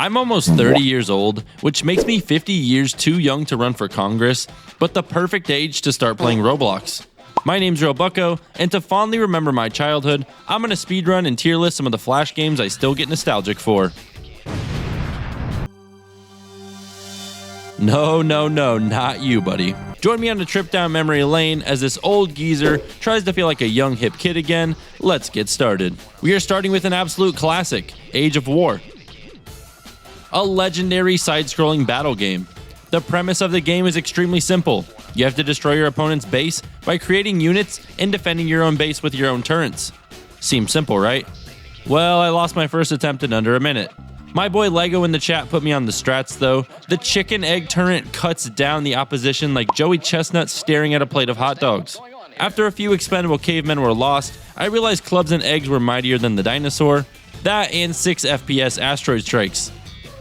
I'm almost 30 years old, which makes me 50 years too young to run for Congress, but the perfect age to start playing Roblox. My name's RealBucko, and to fondly remember my childhood, I'm gonna speedrun and tier list some of the Flash games I still get nostalgic for. No, not you, buddy. Join me on a trip down memory lane as this old geezer tries to feel like a young hip kid again. Let's get started. We are starting with an absolute classic, Age of War. A legendary side-scrolling battle game. The premise of the game is extremely simple. You have to destroy your opponent's base by creating units and defending your own base with your own turrets. Seems simple, right? Well, I lost my first attempt in under a minute. My boy Lego in the chat put me on the strats though. The chicken egg turret cuts down the opposition like Joey Chestnut staring at a plate of hot dogs. After a few expendable cavemen were lost, I realized clubs and eggs were mightier than the dinosaur. That and 6 FPS asteroid strikes.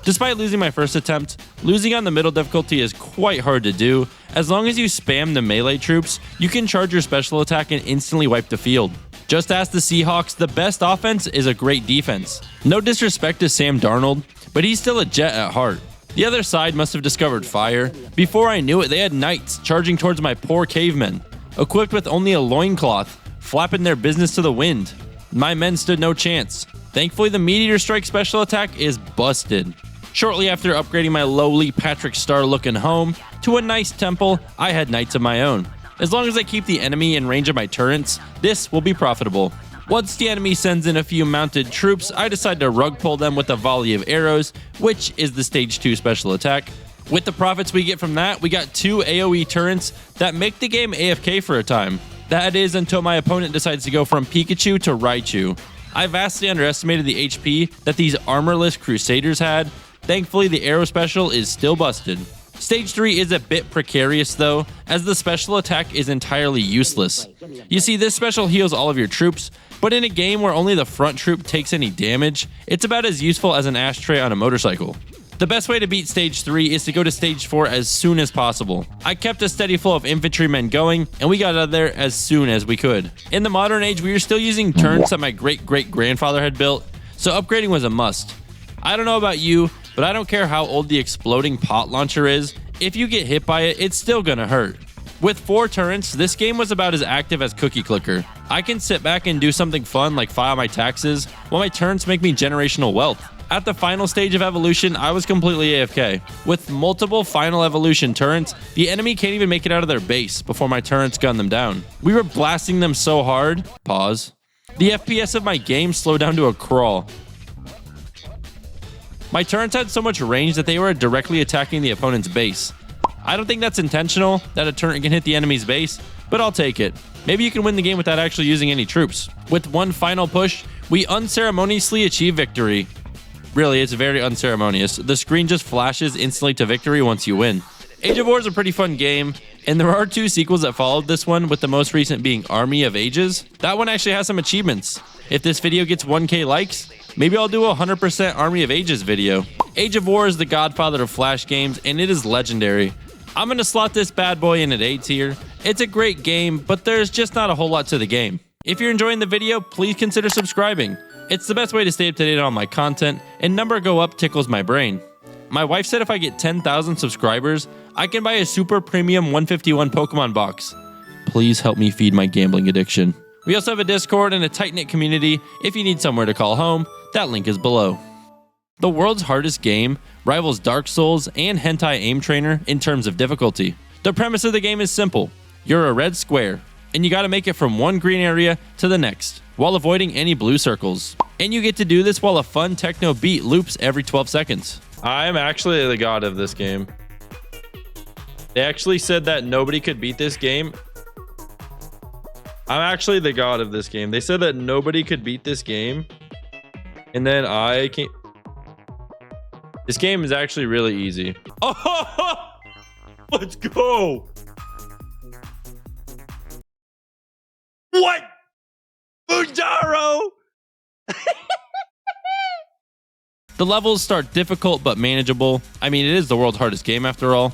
Despite losing my first attempt, losing on the middle difficulty is quite hard to do. As long as you spam the melee troops, you can charge your special attack and instantly wipe the field. Just ask the Seahawks, the best offense is a great defense. No disrespect to Sam Darnold, but he's still a Jet at heart. The other side must have discovered fire. Before I knew it, they had knights charging towards my poor cavemen, equipped with only a loincloth, flapping their business to the wind. My men stood no chance. Thankfully, the Meteor Strike special attack is busted. Shortly after upgrading my lowly Patrick Star looking home to a nice temple, I had knights of my own. As long as I keep the enemy in range of my turrets, this will be profitable. Once the enemy sends in a few mounted troops, I decide to rug pull them with a volley of arrows, which is the stage 2 special attack. With the profits we get from that, we got 2 AoE turrets that make the game AFK for a time. That is until my opponent decides to go from Pikachu to Raichu. I vastly underestimated the HP that these armorless Crusaders had. Thankfully, the arrow special is still busted. Stage 3 is a bit precarious though, as the special attack is entirely useless. You see, this special heals all of your troops, but in a game where only the front troop takes any damage, it's about as useful as an ashtray on a motorcycle. The best way to beat Stage 3 is to go to Stage 4 as soon as possible. I kept a steady flow of infantrymen going, and we got out of there as soon as we could. In the modern age, we were still using turrets that my great-great-grandfather had built, so upgrading was a must. I don't know about you, but I don't care how old the exploding pot launcher is, if you get hit by it, it's still gonna hurt. With 4 turrets, this game was about as active as Cookie Clicker. I can sit back and do something fun like file my taxes, while my turrets make me generational wealth. At the final stage of evolution, I was completely AFK. With multiple final evolution turrets, the enemy can't even make it out of their base before my turrets gun them down. We were blasting them so hard, pause. The FPS of my game slowed down to a crawl. My turrets had so much range that they were directly attacking the opponent's base. I don't think that's intentional, that a turret can hit the enemy's base, but I'll take it. Maybe you can win the game without actually using any troops. With one final push, we unceremoniously achieve victory. Really, it's very unceremonious. The screen just flashes instantly to victory once you win. Age of War is a pretty fun game, and there are 2 sequels that followed this one, with the most recent being Army of Ages. That one actually has some achievements. If this video gets 1K likes, maybe I'll do a 100% Army of Ages video. Age of War is the godfather of Flash games, and it is legendary. I'm gonna slot this bad boy in at A tier. It's a great game, but there's just not a whole lot to the game. If you're enjoying the video, please consider subscribing. It's the best way to stay up to date on my content, and number go up tickles my brain. My wife said if I get 10,000 subscribers, I can buy a super premium 151 Pokemon box. Please help me feed my gambling addiction. We also have a Discord and a tight-knit community if you need somewhere to call home. That link is below. The world's hardest game rivals Dark Souls and Hentai Aim Trainer in terms of difficulty. The premise of the game is simple. You're a red square, and you gotta make it from one green area to the next, while avoiding any blue circles. And you get to do this while a fun techno beat loops every 12 seconds. I'm actually the god of this game. They actually said that nobody could beat this game. I'm actually the god of this game. They said that nobody could beat this game. And then I can't. This game is actually really easy. Oh, let's go. What? Mujaro! The levels start difficult but manageable. I mean, it is the world's hardest game after all.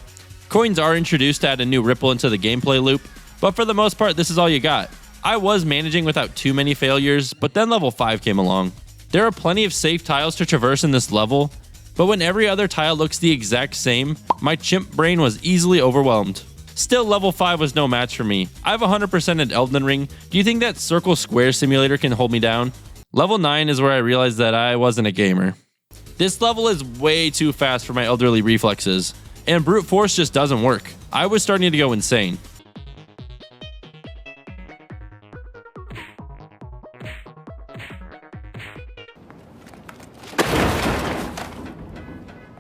Coins are introduced to add a new ripple into the gameplay loop, but for the most part, this is all you got. I was managing without too many failures, but then level 5 came along. There are plenty of safe tiles to traverse in this level, but when every other tile looks the exact same, my chimp brain was easily overwhelmed. Still, level 5 was no match for me. I've 100%ed Elden Ring. Do you think that Circle Square Simulator can hold me down? Level 9 is where I realized that I wasn't a gamer. This level is way too fast for my elderly reflexes, and brute force just doesn't work. I was starting to go insane.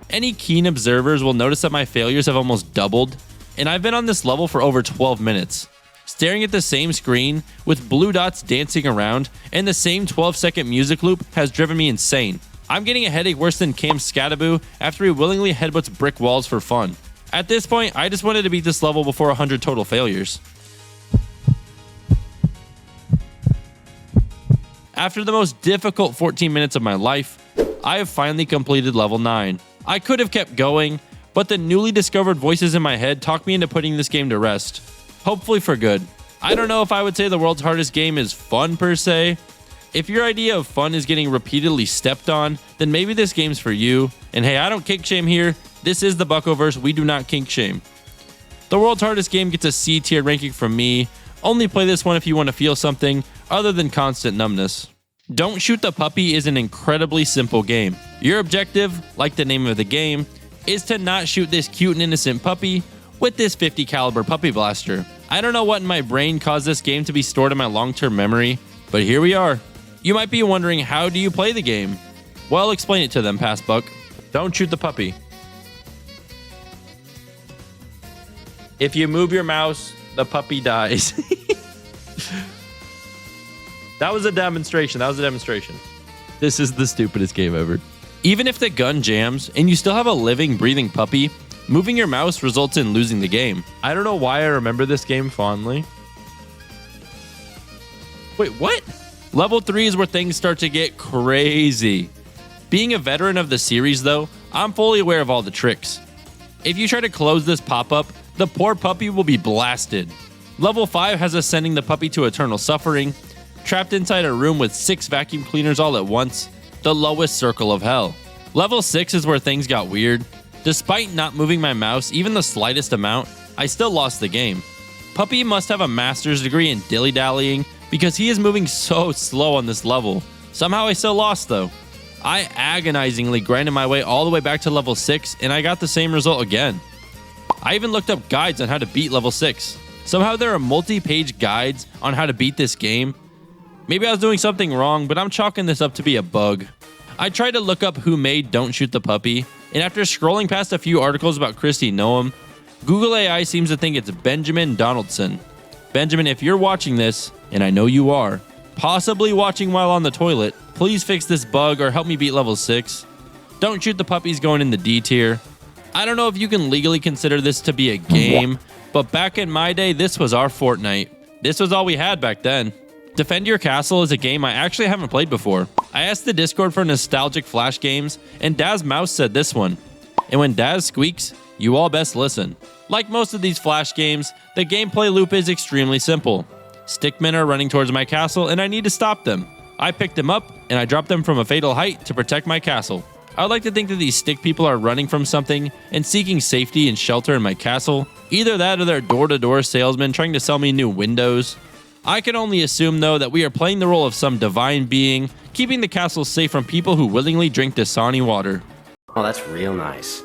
Any keen observers will notice that my failures have almost doubled, and I've been on this level for over 12 minutes. Staring at the same screen with blue dots dancing around and the same 12-second music loop has driven me insane. I'm getting a headache worse than Cam Scataboo after he willingly headbutts brick walls for fun. At this point, I just wanted to beat this level before 100 total failures. After the most difficult 14 minutes of my life, I have finally completed level 9. I could have kept going, but the newly discovered voices in my head talked me into putting this game to rest. Hopefully for good. I don't know if I would say the world's hardest game is fun per se. If your idea of fun is getting repeatedly stepped on, then maybe this game's for you. And hey, I don't kink shame here. This is the Buckoverse, we do not kink shame. The world's hardest game gets a C tier ranking from me. Only play this one if you want to feel something other than constant numbness. Don't Shoot the Puppy is an incredibly simple game. Your objective, like the name of the game, is to not shoot this cute and innocent puppy with this 50 caliber puppy blaster. I don't know what in my brain caused this game to be stored in my long-term memory, but here we are. You might be wondering, how do you play the game? Well, explain it to them, Past Buck. Don't shoot the puppy. If you move your mouse, the puppy dies. That was a demonstration. This is the stupidest game ever. Even if the gun jams and you still have a living, breathing puppy, moving your mouse results in losing the game. I don't know why I remember this game fondly. Wait, what? Level 3 is where things start to get crazy. Being a veteran of the series though, I'm fully aware of all the tricks. If you try to close this pop-up, the poor puppy will be blasted. Level 5 has us sending the puppy to eternal suffering, trapped inside a room with 6 vacuum cleaners all at once, the lowest circle of hell. Level 6 is where things got weird. Despite not moving my mouse even the slightest amount, I still lost the game. Puppy must have a master's degree in dilly-dallying because he is moving so slow on this level. Somehow I still lost though. I agonizingly grinded my way all the way back to level 6 and I got the same result again. I even looked up guides on how to beat level 6. Somehow there are multi-page guides on how to beat this game. Maybe I was doing something wrong, but I'm chalking this up to be a bug. I tried to look up who made Don't Shoot the Puppy, and after scrolling past a few articles about Christy Noam, Google AI seems to think it's Benjamin Donaldson. Benjamin, if you're watching this, and I know you are, possibly watching while on the toilet, please fix this bug or help me beat level 6. Don't Shoot the Puppy's going in the D tier. I don't know if you can legally consider this to be a game, but back in my day, this was our Fortnite. This was all we had back then. Defend Your Castle is a game I actually haven't played before. I asked the Discord for nostalgic Flash games, and Daz Mouse said this one. And when Daz squeaks, you all best listen. Like most of these Flash games, the gameplay loop is extremely simple. Stickmen are running towards my castle, and I need to stop them. I picked them up, and I dropped them from a fatal height to protect my castle. I would like to think that these stick people are running from something and seeking safety and shelter in my castle. Either that or they're door-to-door salesmen trying to sell me new windows. I can only assume, though, that we are playing the role of some divine being, keeping the castle safe from people who willingly drink Dasani water. Oh, that's real nice.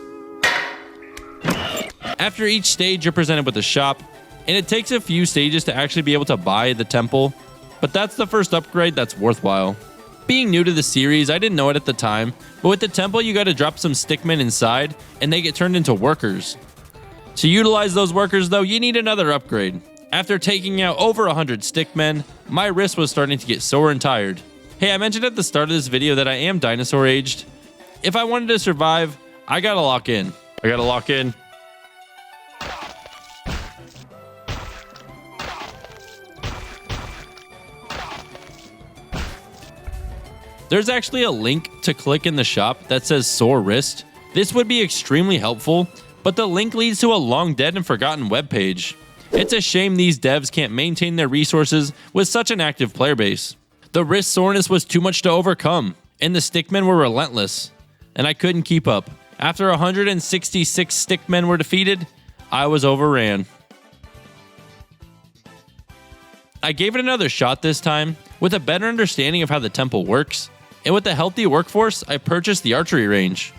After each stage, you're presented with a shop, and it takes a few stages to actually be able to buy the temple, but that's the first upgrade that's worthwhile. Being new to the series, I didn't know it at the time, but with the temple, you gotta drop some stickmen inside, and they get turned into workers. To utilize those workers, though, you need another upgrade. After taking out over 100 stickmen, my wrist was starting to get sore and tired. Hey, I mentioned at the start of this video that I am dinosaur aged. If I wanted to survive, I gotta lock in. There's actually a link to click in the shop that says sore wrist. This would be extremely helpful, but the link leads to a long dead and forgotten webpage. It's a shame these devs can't maintain their resources with such an active player base. The wrist soreness was too much to overcome, and the stickmen were relentless. and I couldn't keep up. After 166 stickmen were defeated, I was overran. I gave it another shot this time, with a better understanding of how the temple works, and with a healthy workforce, I purchased the archery range.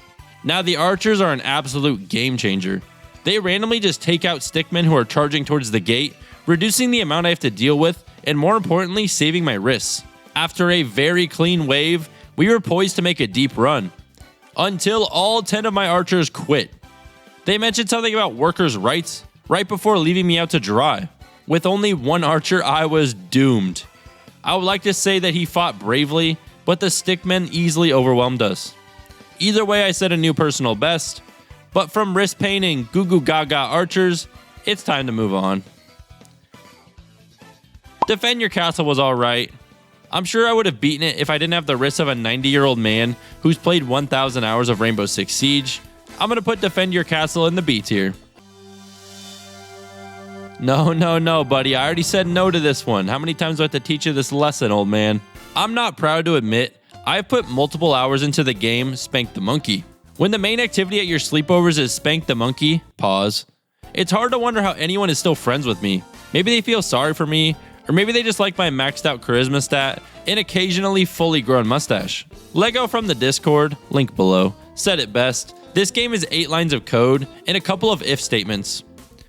Now the archers are an absolute game changer. They randomly just take out stickmen who are charging towards the gate, reducing the amount I have to deal with, and more importantly, saving my wrists. After a very clean wave, we were poised to make a deep run, until all 10 of my archers quit. They mentioned something about workers' rights right before leaving me out to dry. With only one archer, I was doomed. I would like to say that he fought bravely, but the stickmen easily overwhelmed us. Either way, I set a new personal best, but from wrist pain and goo goo gaga archers, it's time to move on. Defend your castle was alright. I'm sure I would have beaten it if I didn't have the wrists of a 90-year-old man who's played 1,000 hours of Rainbow Six Siege. I'm gonna put defend your castle in the B tier. No, buddy. I already said no to this one. How many times do I have to teach you this lesson, old man? I'm not proud to admit, I've put multiple hours into the game Spank the Monkey. When the main activity at your sleepovers is Spank the Monkey, pause, it's hard to wonder how anyone is still friends with me. Maybe they feel sorry for me, or maybe they just like my maxed out charisma stat and occasionally fully grown mustache. Lego from the Discord, link below, said it best. This game is 8 lines of code and a couple of if statements.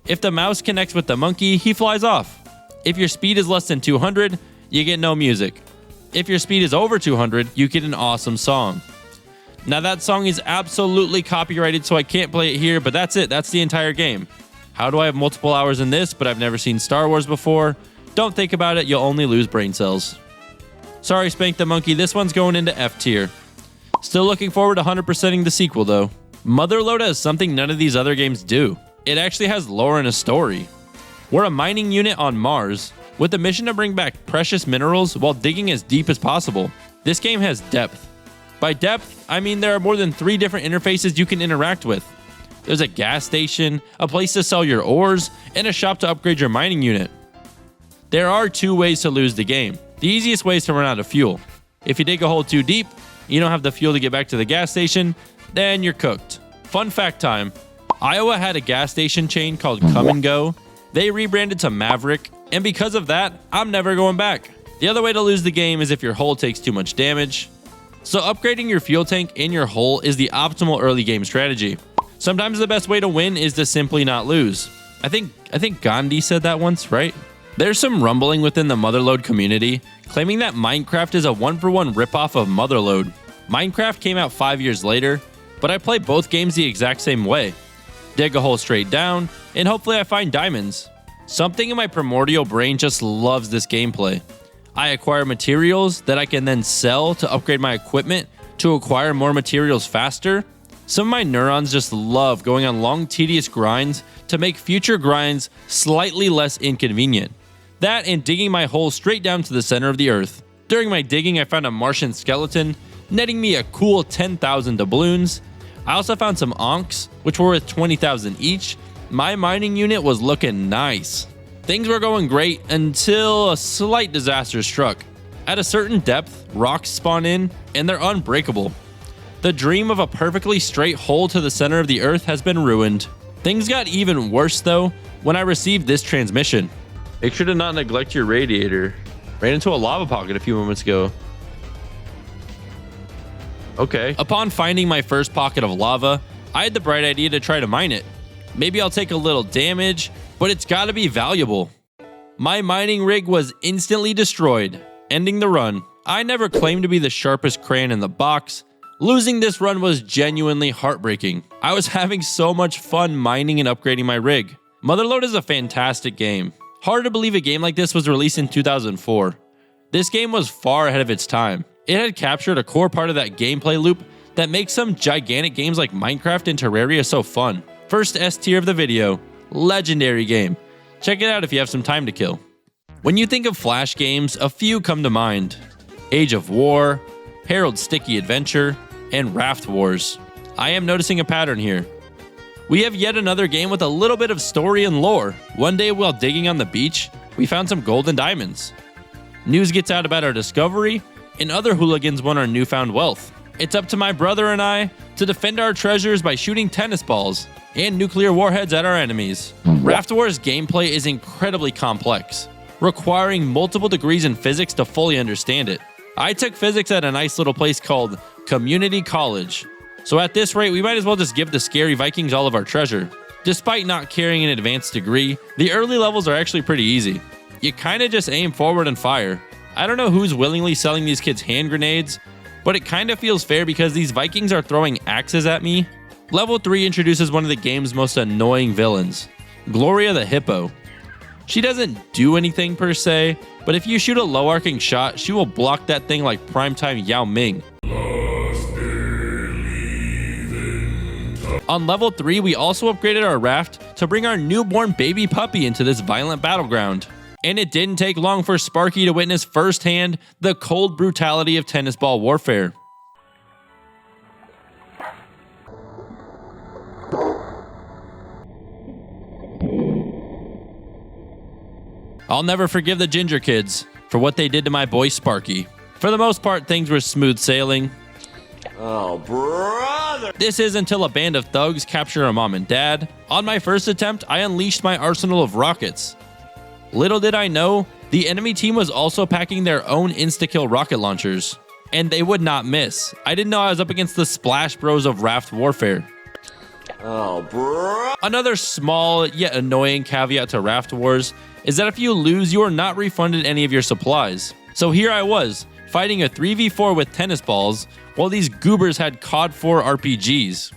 If the mouse connects with the monkey, he flies off. If your speed is less than 200, you get no music. If your speed is over 200, you get an awesome song. Now that song is absolutely copyrighted, so I can't play it here, but that's it. That's the entire game. How do I have multiple hours in this, but I've never seen Star Wars before? Don't think about it, you'll only lose brain cells. Sorry, Spank the Monkey, this one's going into F tier. Still looking forward to 100%ing the sequel though. Motherload has something none of these other games do. It actually has lore and a story. We're a mining unit on Mars, with a mission to bring back precious minerals while digging as deep as possible. This game has depth. By depth, I mean there are more than 3 different interfaces you can interact with. There's a gas station, a place to sell your ores, and a shop to upgrade your mining unit. There are 2 ways to lose the game. The easiest way is to run out of fuel. If you dig a hole too deep, you don't have the fuel to get back to the gas station, then you're cooked. Fun fact time. Iowa had a gas station chain called Come and Go. They rebranded to Maverick, and because of that, I'm never going back. The other way to lose the game is if your hull takes too much damage. So upgrading your fuel tank in your hull is the optimal early game strategy. Sometimes the best way to win is to simply not lose. I think Gandhi said that once, right? There's some rumbling within the Motherload community, claiming that Minecraft is a one-for-one ripoff of Motherload. Minecraft came out 5 years later, but I play both games the exact same way. Dig a hole straight down, and hopefully I find diamonds. Something in my primordial brain just loves this gameplay. I acquire materials that I can then sell to upgrade my equipment to acquire more materials faster. Some of my neurons just love going on long, tedious grinds to make future grinds slightly less inconvenient. That and digging my hole straight down to the center of the earth. During my digging, I found a Martian skeleton, netting me a cool 10,000 doubloons. I also found some onks, which were worth 20,000 each. My mining unit was looking nice. Things were going great until a slight disaster struck. At a certain depth, rocks spawn in, and they're unbreakable. The dream of a perfectly straight hole to the center of the earth has been ruined. Things got even worse though when I received this transmission. Make sure to not neglect your radiator. Ran into a lava pocket a few moments ago. Okay. Upon finding my first pocket of lava, I had the bright idea to try to mine it. Maybe I'll take a little damage, but it's gotta be valuable. My mining rig was instantly destroyed, ending the run. I never claimed to be the sharpest crayon in the box. Losing this run was genuinely heartbreaking. I was having so much fun mining and upgrading my rig. Motherload is a fantastic game. Hard to believe a game like this was released in 2004. This game was far ahead of its time. It had captured a core part of that gameplay loop that makes some gigantic games like Minecraft and Terraria so fun. First S tier of the video, legendary game. Check it out if you have some time to kill. When you think of Flash games, a few come to mind. Age of War, Harold's Sticky Adventure, and Raft Wars. I am noticing a pattern here. We have yet another game with a little bit of story and lore. One day while digging on the beach, we found some gold and diamonds. News gets out about our discovery, and other hooligans want our newfound wealth. It's up to my brother and I to defend our treasures by shooting tennis balls and nuclear warheads at our enemies. Raft Wars gameplay is incredibly complex, requiring multiple degrees in physics to fully understand it. I took physics at a nice little place called Community College, so at this rate we might as well just give the scary Vikings all of our treasure. Despite not carrying an advanced degree, the early levels are actually pretty easy. You kinda just aim forward and fire. I don't know who's willingly selling these kids hand grenades, but it kinda feels fair because these Vikings are throwing axes at me. Level 3 introduces one of the game's most annoying villains, Gloria the Hippo. She doesn't do anything per se, but if you shoot a low arcing shot, she will block that thing like primetime Yao Ming. On level 3, we also upgraded our raft to bring our newborn baby puppy into this violent battleground. And it didn't take long for Sparky to witness firsthand the cold brutality of tennis ball warfare. I'll never forgive the Ginger Kids for what they did to my boy Sparky. For the most part, things were smooth sailing. Oh, brother! This is until a band of thugs capture a mom and dad. On my first attempt, I unleashed my arsenal of rockets. Little did I know, the enemy team was also packing their own insta-kill rocket launchers. And they would not miss. I didn't know I was up against the Splash Bros of Raft Warfare. Oh, bro! Another small yet annoying caveat to Raft Wars is that if you lose, you are not refunded any of your supplies. So here I was, fighting a 3v4 with tennis balls, while these goobers had COD 4 RPGs.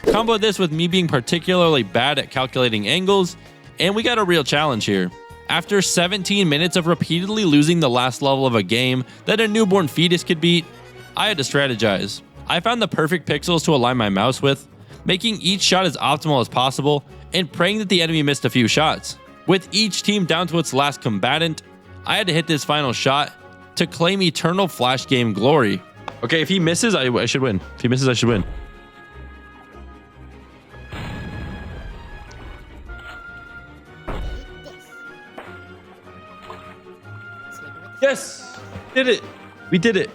Combo this with me being particularly bad at calculating angles, and we got a real challenge here. After 17 minutes of repeatedly losing the last level of a game that a newborn fetus could beat, I had to strategize. I found the perfect pixels to align my mouse with, making each shot as optimal as possible, and praying that the enemy missed a few shots. With each team down to its last combatant, I had to hit this final shot to claim eternal Flash game glory. Okay, if he misses, I should win. If he misses, I should win. Yes! Did it! We did it!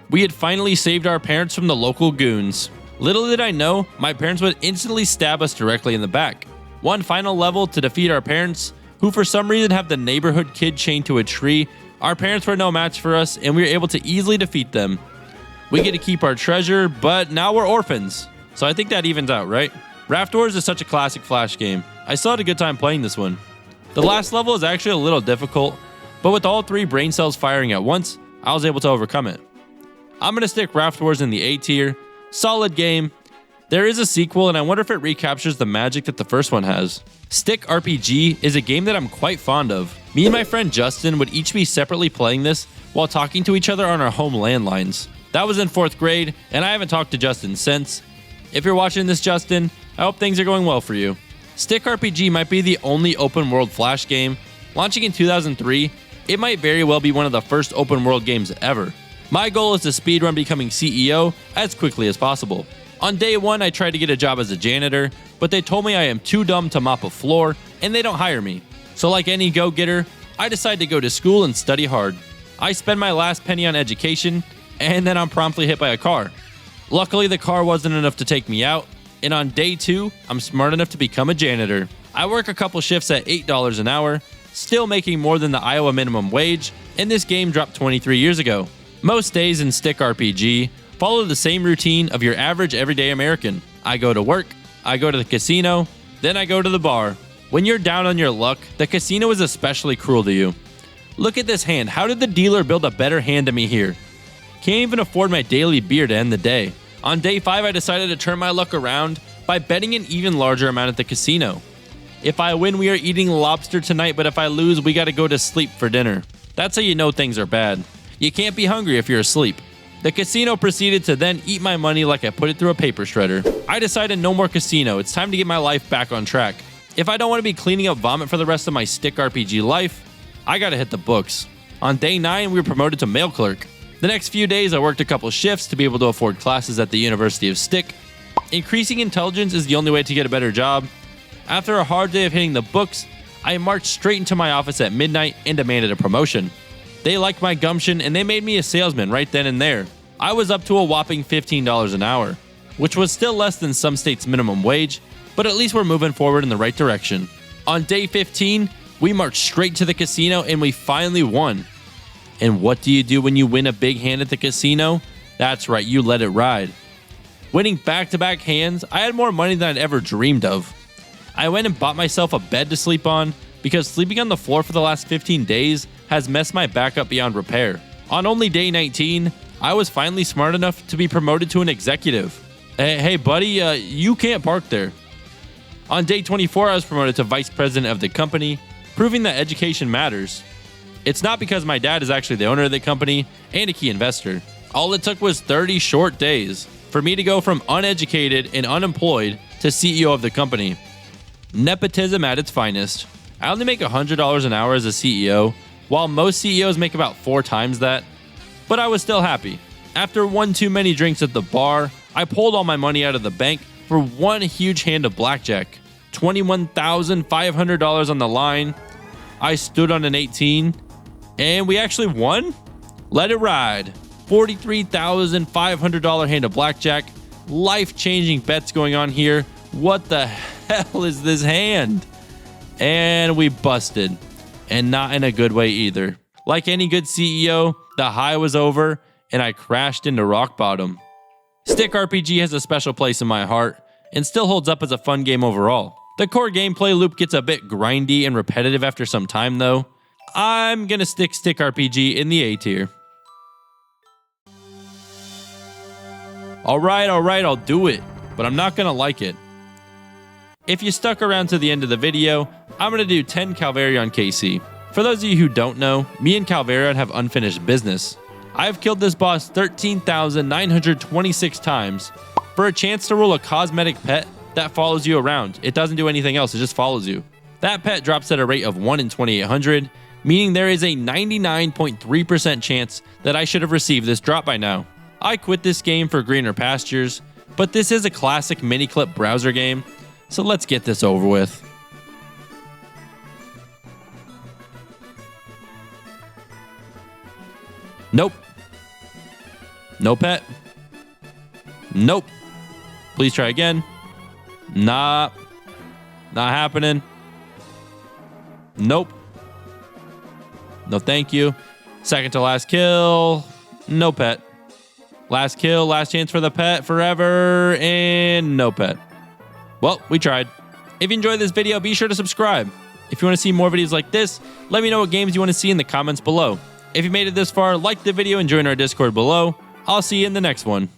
We had finally saved our parents from the local goons. Little did I know, my parents would instantly stab us directly in the back. One final level to defeat our parents, who for some reason have the neighborhood kid chained to a tree. Our parents were no match for us, and we were able to easily defeat them. We get to keep our treasure, but now we're orphans. So I think that evens out, right? Raft Wars is such a classic Flash game. I still had a good time playing this one. The last level is actually a little difficult, but with all 3 brain cells firing at once, I was able to overcome it. I'm going to stick Raft Wars in the A tier. Solid game. There is a sequel, and I wonder if it recaptures the magic that the first one has. Stick RPG is a game that I'm quite fond of. Me and my friend Justin would each be separately playing this while talking to each other on our home landlines. That was in 4th grade, and I haven't talked to Justin since. If you're watching this, Justin, I hope things are going well for you. Stick RPG might be the only open world Flash game. Launching in 2003, it might very well be one of the first open world games ever. My goal is to speedrun becoming CEO as quickly as possible. On day 1, I tried to get a job as a janitor, but they told me I am too dumb to mop a floor, and they don't hire me. So like any go-getter, I decide to go to school and study hard. I spend my last penny on education, and then I'm promptly hit by a car. Luckily, the car wasn't enough to take me out, and on day 2, I'm smart enough to become a janitor. I work a couple shifts at $8 an hour, still making more than the Iowa minimum wage, and this game dropped 23 years ago. Most days in Stick RPG follow the same routine of your average everyday American. I go to work, I go to the casino, then I go to the bar. When you're down on your luck, the casino is especially cruel to you. Look at this hand. How did the dealer build a better hand to me here? Can't even afford my daily beer to end the day. On day 5, I decided to turn my luck around by betting an even larger amount at the casino. If I win, we are eating lobster tonight, but if I lose, we gotta go to sleep for dinner. That's how you know things are bad. You can't be hungry if you're asleep. The casino proceeded to then eat my money like I put it through a paper shredder. I decided no more casino, it's time to get my life back on track. If I don't want to be cleaning up vomit for the rest of my Stick RPG life, I gotta hit the books. On day 9, we were promoted to mail clerk. The next few days, I worked a couple shifts to be able to afford classes at the University of Stick. Increasing intelligence is the only way to get a better job. After a hard day of hitting the books, I marched straight into my office at midnight and demanded a promotion. They liked my gumption and they made me a salesman right then and there. I was up to a whopping $15 an hour. which was still less than some states' minimum wage, but at least we're moving forward in the right direction. On day 15, we marched straight to the casino and we finally won. And what do you do when you win a big hand at the casino? That's right, you let it ride. Winning back-to-back hands, I had more money than I'd ever dreamed of. I went and bought myself a bed to sleep on because sleeping on the floor for the last 15 days has messed my back up beyond repair. On only day 19, I was finally smart enough to be promoted to an executive. Hey buddy, you can't park there. On day 24, I was promoted to vice president of the company, proving that education matters. It's not because my dad is actually the owner of the company and a key investor. All it took was 30 short days for me to go from uneducated and unemployed to CEO of the company. Nepotism at its finest. I only make $100 an hour as a CEO, while most CEOs make about 4 times that. But I was still happy. After one too many drinks at the bar, I pulled all my money out of the bank for one huge hand of blackjack. $21,500 on the line. I stood on an 18, and we actually won? Let it ride. $43,500 hand of blackjack. Life-changing bets going on here. What the hell is this hand? And we busted. And not in a good way either. Like any good CEO, the high was over, and I crashed into rock bottom. Stick RPG has a special place in my heart, and still holds up as a fun game overall. The core gameplay loop gets a bit grindy and repetitive after some time though. I'm gonna stick Stick RPG in the A tier. Alright, I'll do it, but I'm not gonna like it. If you stuck around to the end of the video, I'm gonna do 10 Calvarion KC. For those of you who don't know, me and Calvarion have unfinished business. I've killed this boss 13,926 times for a chance to rule a cosmetic pet that follows you around. It doesn't do anything else, it just follows you. That pet drops at a rate of 1 in 2,800, meaning there is a 99.3% chance that I should have received this drop by now. I quit this game for greener pastures, but this is a classic mini-clip browser game, so let's get this over with. Nope. No pet. Nope. Please try again. Nah. Not happening. Nope. No thank you. Second to last kill. No pet. Last kill, last chance for the pet forever, and no pet. Well, we tried. If you enjoyed this video, be sure to subscribe. If you want to see more videos like this, let me know what games you want to see in the comments below. If you made it this far, like the video and join our Discord below. I'll see you in the next one.